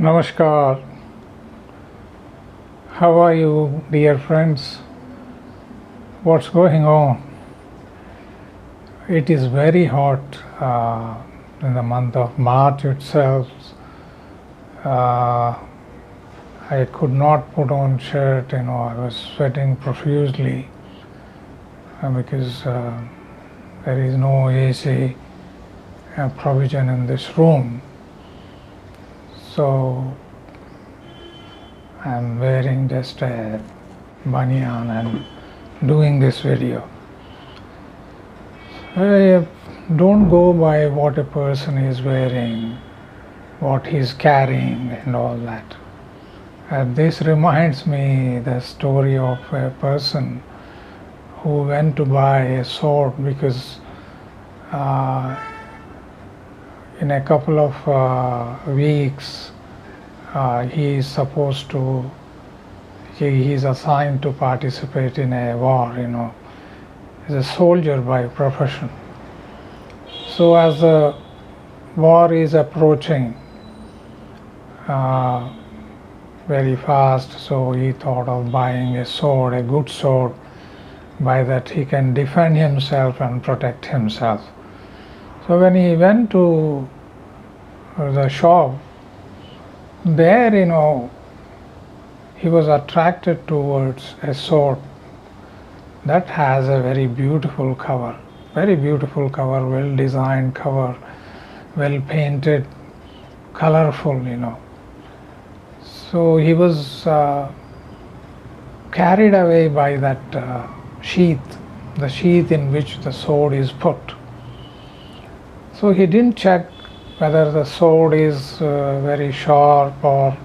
Namaskar. How are you, dear friends? What's going on? It is very hot in the month of March itself. I could not put on shirt, I was sweating profusely because there is no AC provision in this room. So I'm wearing just a banyan and doing this video. I don't go by what a person is wearing, what he's carrying and all that. This reminds me the story of a person who went to buy a sword because in a couple of weeks he is supposed to, he is assigned to participate in a war, as a soldier by profession. So as the war is approaching very fast, so he thought of buying a sword, a good sword, by that he can defend himself and protect himself. So when he went to the shop, there, he was attracted towards a sword that has a very beautiful cover, well designed cover, well painted, colorful, So he was carried away by that sheath, the sheath in which the sword is put. So he didn't check whether the sword is very sharp or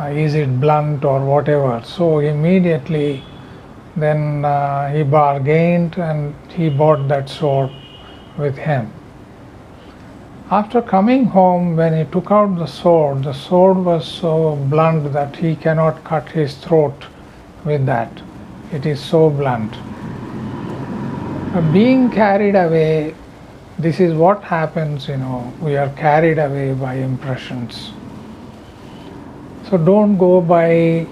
is it blunt or whatever. So immediately then he bargained and he bought that sword with him. After coming home, when he took out the sword was so blunt that he cannot cut his throat with that. It is so blunt. Being carried away, this is what happens, we are carried away by impressions. So don't go by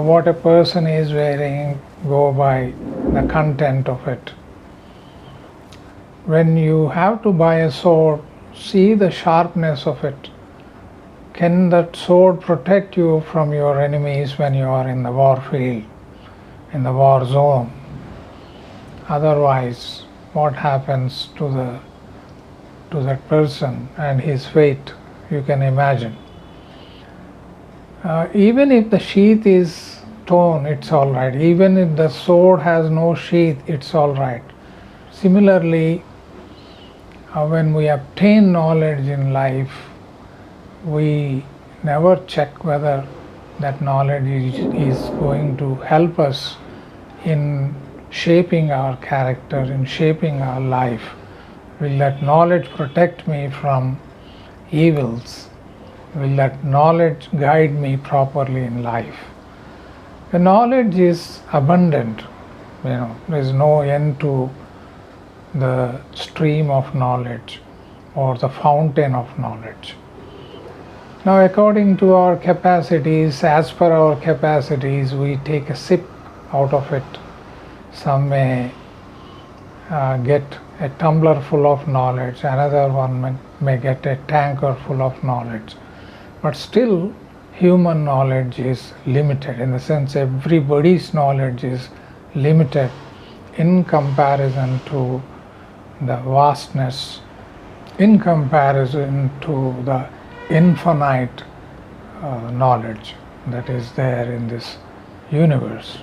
what a person is wearing, go by the content of it. When you have to buy a sword, see the sharpness of it. Can that sword protect you from your enemies when you are in the war field, in the war zone? Otherwise, what happens to that person and his fate, you can imagine. Even if the sheath is torn, it's all right. Even if the sword has no sheath, it's all right. Similarly, when we obtain knowledge in life, we never check whether that knowledge is going to help us in shaping our character, in shaping our life. Will that knowledge protect me from evils? Will that knowledge guide me properly in life? The knowledge is abundant. There is no end to the stream of knowledge or the fountain of knowledge. Now, according to our capacities, as per our capacities, we take a sip out of it. Some may get a tumbler full of knowledge, another one may get a tanker full of knowledge. But still, human knowledge is limited, in the sense everybody's knowledge is limited in comparison to the vastness, in comparison to the infinite knowledge that is there in this universe.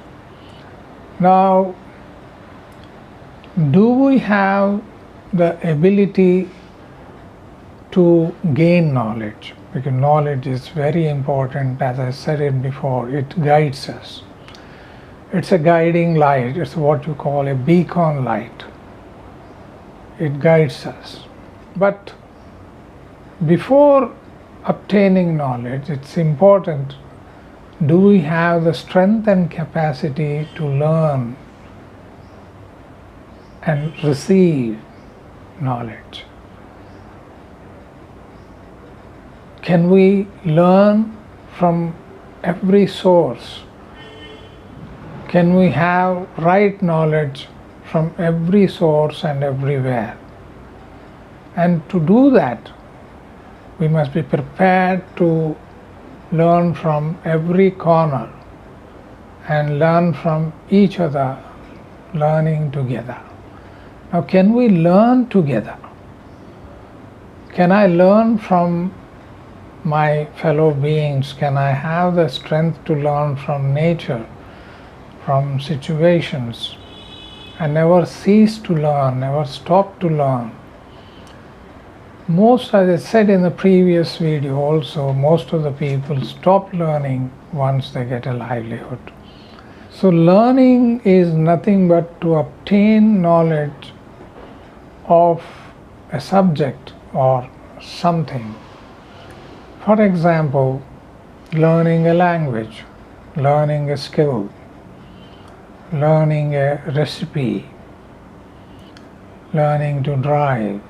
Now, do we have the ability to gain knowledge? Because knowledge is very important, as I said it before, it guides us. It's a guiding light, it's what you call a beacon light. It guides us. But before obtaining knowledge, it's important, do we have the strength and capacity to learn and receive knowledge? Can we learn from every source? Can we have right knowledge from every source and everywhere? And to do that, we must be prepared to learn from every corner and learn from each other, learning together. Now, can we learn together? Can I learn from my fellow beings? Can I have the strength to learn from nature, from situations, and never cease to learn, never stop to learn? Most, as I said in the previous video also, most of the people stop learning once they get a livelihood. So learning is nothing but to obtain knowledge of a subject or something. For example, learning a language, learning a skill, learning a recipe, learning to drive.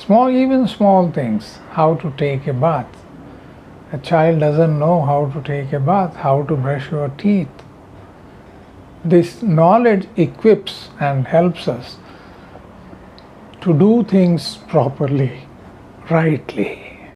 Even small things, how to take a bath. A child doesn't know how to take a bath, how to brush your teeth. This knowledge equips and helps us to do things properly, rightly.